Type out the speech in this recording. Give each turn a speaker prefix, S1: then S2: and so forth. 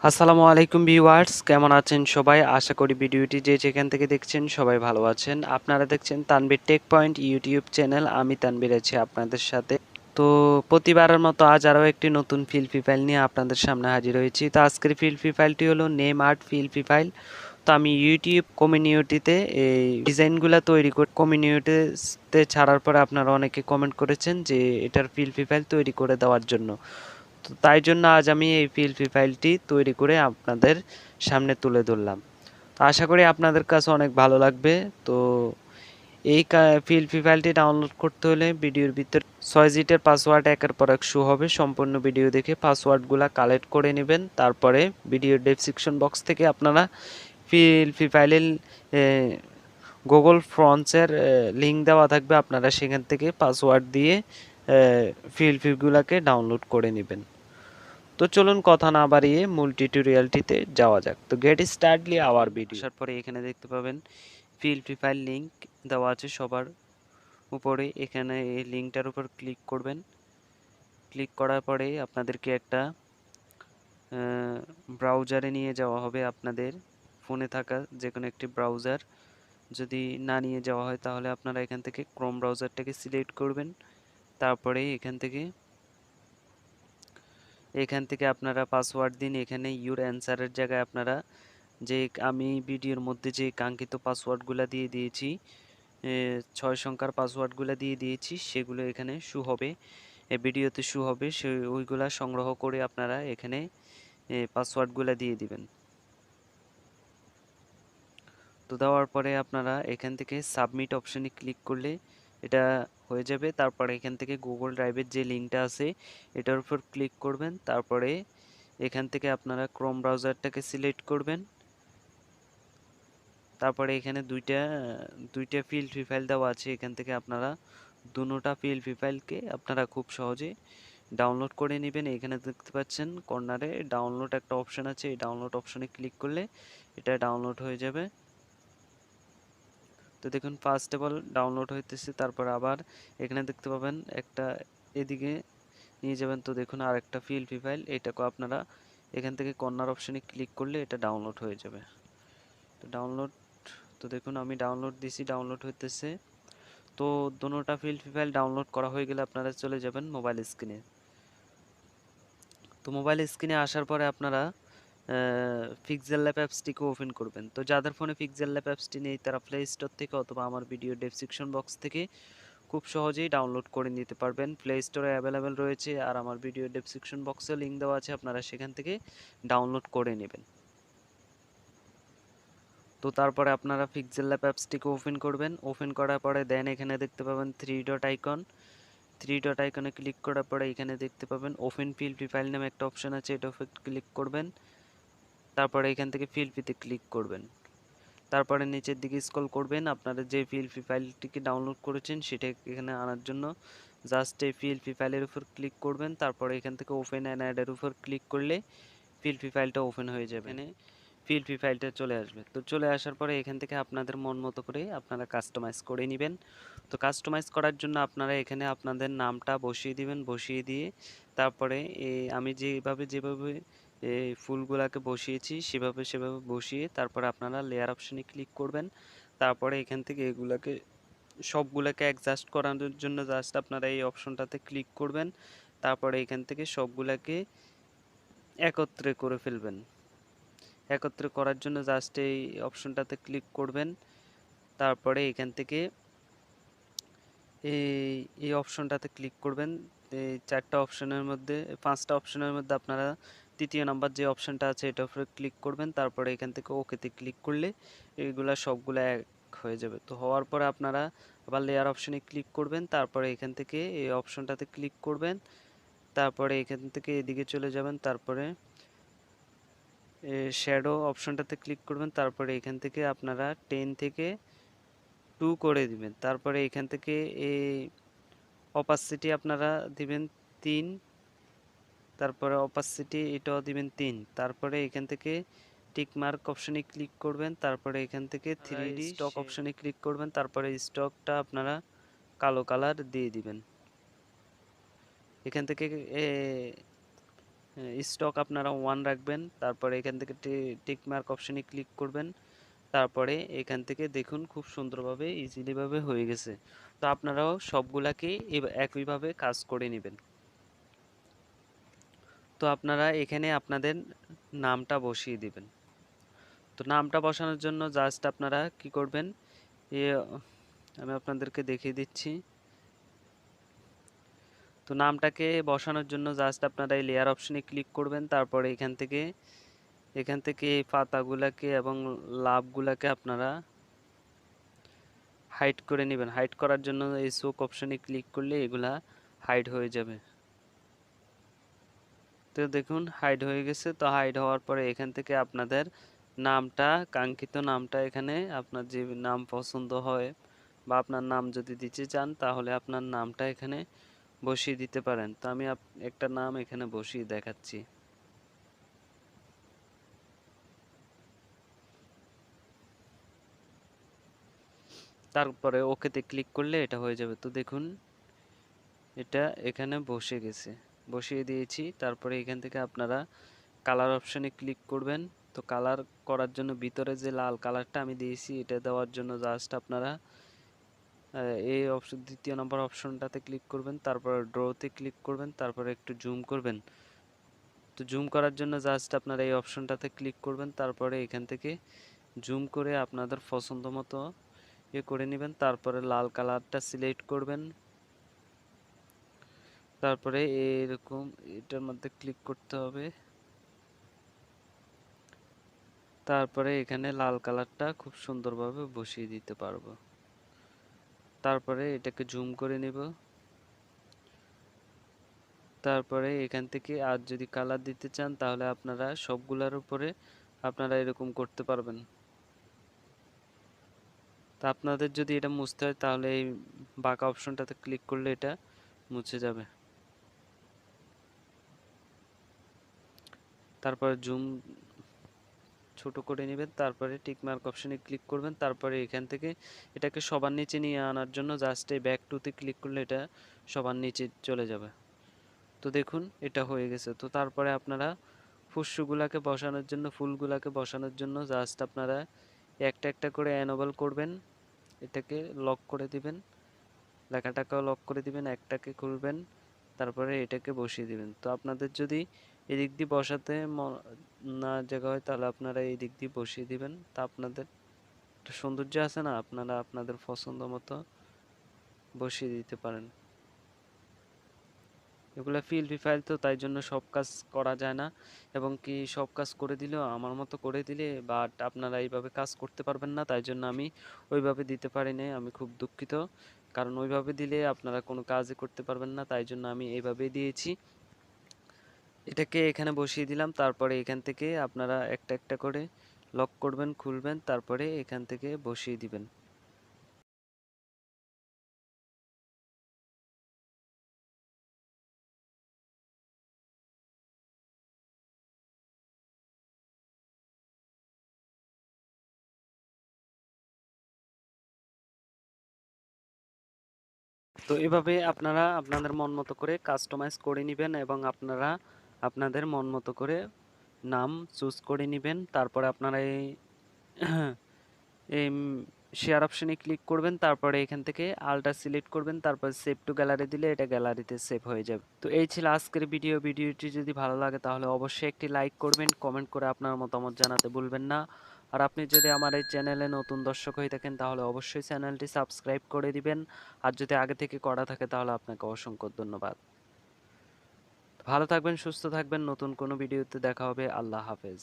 S1: আসসালামু আলাইকুম ভিউয়ার্স, কেমন আছেন সবাই? আশা করি ভিডিওটি যে যেখান থেকে দেখছেন সবাই ভালো আছেন। আপনারা দেখছেন Tanvir Tech Point YouTube channel. আমি তানভীর আছি আপনাদের সাথে। তো প্রতিবারের মতো আজ আরও একটি নতুন ফিল্পি ফাইল নিয়ে আপনাদের সামনে হাজির হয়েছি। তো আজকের ফিল্পি ফাইলটি হলো নেম আর্ট ফিল্পি ফাইল। তো আমি ইউটিউব কমিউনিটিতে এই ডিজাইনগুলো তৈরি করে কমিউনিটিতে ছাড়ার পরে আপনারা অনেকে কমেন্ট করেছেন যে এটার ফিল্পি ফাইল তৈরি করে দেওয়ার জন্য। তো তাই জন্য আজ আমি এই ফিল্পি ফাইলটি তৈরি করে আপনাদের সামনে তুলে ধরলাম। তো আশা করি আপনাদের কাছে অনেক ভালো লাগবে। তো এই ফিল্পি ফাইলটি ডাউনলোড করতে হলে ভিডিওর ভিতর 6 ডিজিটের পাসওয়ার্ড একের পর এক শো হবে। সম্পূর্ণ ভিডিও দেখে পাসওয়ার্ডগুলো কালেক্ট করে নেবেন। তারপরে ভিডিওর ডেসক্রিপশন বক্স থেকে আপনারা ফিল্পি ফাইলের গুগল ফর্মসের লিঙ্ক দেওয়া থাকবে, আপনারা সেখান থেকে পাসওয়ার্ড দিয়ে ফিল্পগুলোকে ডাউনলোড করে নেবেন। তো চলুন কথা না বাড়িয়ে মূল টিউটোরিয়ালটিতে যাওয়া যাক। তো গেট স্টার্টলি আওয়ার ভিডিও। আসার পরে এখানে দেখতে পাবেন ফিল্পি ফাইল লিঙ্ক দেওয়া আছে সবার উপরে। এখানে এই লিঙ্কটার উপর ক্লিক করবেন। ক্লিক করার পরে আপনাদেরকে একটা ব্রাউজারে নিয়ে যাওয়া হবে। আপনাদের ফোনে থাকা যে কোনো একটি ব্রাউজার, যদি না নিয়ে যাওয়া হয় তাহলে আপনারা এখান থেকে ক্রোম ব্রাউজারটাকে সিলেক্ট করবেন। তারপরে এখান থেকে আপনারা পাসওয়ার্ড দিন। এখানে ইউর অ্যান্সারের জায়গায় আপনারা যে আমি ভিডিওর মধ্যে যে কাঙ্ক্ষিত পাসওয়ার্ডগুলো দিয়ে দিয়েছি, 6 সংখ্যার পাসওয়ার্ডগুলো দিয়ে দিয়েছি, সেগুলো এখানে শো হবে, ভিডিওতে শো হবে। ওইগুলা সংগ্রহ করে আপনারা এখানে পাসওয়ার্ডগুলো দিয়ে দিবেন। তো দেওয়ার পরে আপনারা এখান থেকে সাবমিট অপশানে ক্লিক করলে এটা হয়ে যাবে। তারপরে এখান থেকে গুগল ড্রাইভের যে লিঙ্কটা আছে এটার উপর ক্লিক করবেন। তারপরে এখান থেকে আপনারা ক্রোম ব্রাউজারটাকে সিলেক্ট করবেন। তারপরে এখানে দুইটা ফিল্পি ফাইল দেওয়া আছে। এখান থেকে আপনারা দুটোটা ফিল্পি ফাইলকে আপনারা খুব সহজে ডাউনলোড করে নেবেন। এখানে দেখতে পাচ্ছেন কর্নারে ডাউনলোড একটা অপশান আছে, এই ডাউনলোড অপশানে ক্লিক করলে এটা ডাউনলোড হয়ে যাবে। তো দেখুন ফার্স্ট অফ অল ডাউনলোড হইতেছে। তারপর আবার এখানে দেখতে পাবেন একটা এদিকে নিয়ে যাবেন। তো দেখুন আর একটা ফিল্পি ফাইল, এটাকে আপনারা এখান থেকে কর্নার অপশানে ক্লিক করলে এটা ডাউনলোড হয়ে যাবে। তো তো দেখুন আমি ডাউনলোড দিছি, ডাউনলোড হইতেছে। তো দুটোটা ফিল্পি ফাইল ডাউনলোড করা হয়ে গেলে আপনারা চলে যাবেন মোবাইল স্ক্রিনে। তো মোবাইল স্ক্রিনে আসার পরে আপনারা পিক্সেল অ্যাপসটিকে ওপেন করবেন। তো যাদের ফোনে পিক্সেল অ্যাপসটি নেই তারা প্লে স্টোর থেকে অথবা আমার ভিডিও ডেসক্রিপশন বক্স থেকে খুব সহজেই ডাউনলোড করে নিতে পারবেন। প্লে স্টোরে অ্যাভেলেবেল রয়েছে, আর আমার ভিডিও ডেসক্রিপশন বক্সে লিঙ্ক দেওয়া আছে, আপনারা সেখান থেকে ডাউনলোড করে নেবেন। তো তারপরে আপনারা পিক্সেল অ্যাপসটিকে ওপেন করবেন। ওপেন করার পরে দেন এখানে দেখতে পাবেন থ্রি ডট আইকনে ক্লিক করার পরে এখানে দেখতে পাবেন ওপেন ফিল্পি ফাইল নামে একটা অপশন আছে, এটা ক্লিক করবেন। তারপরে এখান থেকে ফিল্পিতে ক্লিক করবেন। তারপরে নিচের দিকে স্ক্রল করবেন, আপনারা যে ফিল্পি ফাইলটিকে ডাউনলোড করেছেন সেটা এখানে আনার জন্য জাস্ট এই ফিল্পি ফাইলের উপর ক্লিক করবেন। তারপরে এখান থেকে ওপেন অ্যান্ড অ্যাডের উপর ক্লিক করলে ফিল্পি ফাইলটা ওপেন হয়ে যাবে। এখানে ফিল্পি ফাইলটা চলে আসবে। তো চলে আসার পরে এখান থেকে আপনাদের মন মতো করে আপনারা কাস্টমাইজ করে নেবেন। তো কাস্টমাইজ করার জন্য আপনারা এখানে আপনাদের নামটা বসিয়ে দিবেন। বসিয়ে দিয়ে তারপরে আমি যেভাবে এই ফুলগুলাকে বসিয়েছি সেভাবে বসিয়ে তারপরে আপনারা লেয়ার অপশানে ক্লিক করবেন। তারপরে এখান থেকে সবগুলোকে অ্যাডজাস্ট করানোর জন্য জাস্ট আপনারা এই অপশনটাতে ক্লিক করবেন। তারপরে এখান থেকে সবগুলাকে একত্রে করে ফেলবেন। একত্রে করার জন্য জাস্ট এই অপশনটাতে ক্লিক করবেন। তারপরে এখান থেকে এই অপশনটাতে ক্লিক করবেন। এই চারটা অপশনের মধ্যে 5টা অপশনের মধ্যে আপনারা তৃতীয় নাম্বার যে অপশনটা আছে এটার উপরে ক্লিক করবেন। তারপরে এখান থেকে ওকেতে ক্লিক করলে এইগুলা সবগুলো এক হয়ে যাবে। তো হওয়ার পরে আপনারা আবার লেয়ার অপশনে ক্লিক করবেন। তারপরে এখান থেকে এই অপশনটাতে ক্লিক করবেন। তারপরে এখান থেকে এদিকে চলে যাবেন। তারপরে শ্যাডো অপশনটাতে ক্লিক করবেন। তারপরে এখান থেকে আপনারা 10 থেকে 2 করে দিবেন। তারপরে এখান থেকে এই অপাসিটি আপনারা দিবেন 3, তারপরে অপাসিটি এটাও দিবেন 3। তারপরে এখান থেকে টিক মার্ক অপশনে ক্লিক করবেন। তারপরে এখান থেকে 3D স্টক অপশনে ক্লিক করবেন। তারপরে স্টকটা আপনারা কালো কালার দিয়ে দিবেন। এখান থেকে স্টক আপনারা 1 রাখবেন। তারপরে এখান থেকে টিক মার্ক অপশনে ক্লিক করবেন। তারপরে এখান থেকে দেখুন খুব সুন্দরভাবে ইজিলিভাবে হয়ে গেছে। তো আপনারাও সবগুলাকে একইভাবে কাজ করে নেবেন। তো আপনারা এখানে আপনাদের নামটা বসিয়ে দিবেন। তো নামটা বসানোর জন্য জাস্ট আপনারা কি করবেন, আমি আপনাদেরকে দেখিয়ে দিচ্ছি। তো নামটাকে বসানোর জন্য জাস্ট আপনারা এই লেয়ার অপশনে ক্লিক করবেন। তারপরে এখান থেকে এই পাতাগুলাকে এবং লাভগুলাকে আপনারা হাইড করে নেবেন। হাইড করার জন্য এই শোক অপশনে ক্লিক করলে এগুলা হাইড হয়ে যাবে। তো দেখুন হাইড হয়ে গেছে। তো হাইড হওয়ার পরে এখান থেকে আপনাদের নামটা, কাঙ্ক্ষিত নামটা, এখানে আপনার যে নাম পছন্দ হয় বা আপনার নাম যদি দিতে চান তাহলে আপনার নামটা এখানে বসিয়ে দিতে পারেন। তো আমি একটা নাম এখানে বসিয়ে দেখাচ্ছি। তারপরে ওকেতে ক্লিক করলে এটা হয়ে যাবে। তো দেখুন এটা এখানে বসে গেছে, বসিয়ে দিয়েছি। তারপরে এখান থেকে আপনারা কালার অপশনে ক্লিক করবেন। তো কালার করার জন্য ভিতরে যে লাল কালারটা আমি দিয়েছি এটা দেওয়ার জন্য জাস্ট আপনারা এই অপশন দ্বিতীয় নম্বর অপশনটাতে ক্লিক করবেন। তারপর ড্রতে ক্লিক করবেন। তারপরে একটু জুম করবেন। তো জুম করার জন্য জাস্ট আপনারা এই অপশনটাতে ক্লিক করবেন। তারপরে এখান থেকে জুম করে আপনাদের পছন্দ মতো করে নেবেন। তারপরে লাল কালারটা সিলেক্ট করবেন। তারপরে এরকম এটার মধ্যে ক্লিক করতে হবে। তারপরে এখানে লাল কালারটা খুব সুন্দরভাবে বসিয়ে দিতে পারবো। তারপরে এটাকে জুম করে নেব। তারপরে এখান থেকে আর যদি কালার দিতে চান তাহলে আপনারা সবগুলোর উপরে আপনারা এরকম করতে পারবেন। তা আপনাদের যদি এটা মুছতে হয় তাহলে এই বাঁকা অপশনটাতে ক্লিক করলে এটা মুছে যাবে। তারপরে জুম ছোট করে নেবেন। তারপরে টিক মার্ক অপশনে ক্লিক করবেন। তারপরে এখান থেকে এটাকে সবার নিচে নিয়ে আনার জন্য জাস্ট এই ব্যাক টুতে ক্লিক করলে এটা সবার নিচে চলে যাবে। তো দেখুন এটা হয়ে গেছে। তো তারপরে আপনারা ফুলগুলাকে বসানোর জন্য জাস্ট আপনারা একটা একটা করে অ্যানোবল করবেন। এটাকে লক করে দিবেন, লেখাটাকেও লক করে দিবেন, একটাকে খুলবেন, তারপরে এটাকে বসিয়ে দিবেন। তো আপনাদের যদি এদিক দিয়ে বসাতে না জায়গা হয় তাহলে আপনারা এই দিক দিয়ে বসিয়ে দিবেন। তা আপনাদের একটা সৌন্দর্য আছে না, আপনারা আপনাদের পছন্দ মতো বসিয়ে দিতে পারেন। এগুলো পিএলপি ফাইল, তো তাই জন্য সব কাজ করা যায় না, এবং কি সব কাজ করে দিলেও আমার মতো করে দিলে বাট আপনারা এইভাবে কাজ করতে পারবেন না, তাই জন্য আমি ওইভাবে দিতে পারি নাই। আমি খুব দুঃখিত, কারণ ওইভাবে দিলে আপনারা কোনো কাজই করতে পারবেন না, তাই জন্য আমি এইভাবেই দিয়েছি। এটাকে এখানে বসিয়ে দিলাম। তারপরে এখান থেকে আপনারা একটা একটা করে লক করবেন, খুলবেন, তারপরে এখান থেকে বসিয়ে দিবেন। তো এভাবে আপনারা আপনাদের মন মতো করে কাস্টমাইজ করে নেবেন এবং আপনারা আপনাদের মন মতো করে নাম চুজ করে নেবেন। তারপরে আপনারা এই এই শেয়ার অপশনে ক্লিক করবেন। তারপরে এখান থেকে আলটা সিলেক্ট করবেন। তারপর সেভ টু গ্যালারি দিলে এটা গ্যালারিতে সেভ হয়ে যাবে। তো এই ছিল আজকের ভিডিওটি যদি ভালো লাগে তাহলে অবশ্যই একটি লাইক করবেন, কমেন্ট করে আপনার মতামত জানাতে ভুলবেন না। আর আপনি যদি আমার এই চ্যানেলে নতুন দর্শক হয়ে থাকেন তাহলে অবশ্যই চ্যানেলটি সাবস্ক্রাইব করে দিবেন। আর যদি আগে থেকে করা থাকে তাহলে আপনাকে অসংখ্য ধন্যবাদ। ভালো থাকবেন, সুস্থ থাকবেন। নতুন কোনো ভিডিওতে দেখা হবে। আল্লাহ হাফেজ।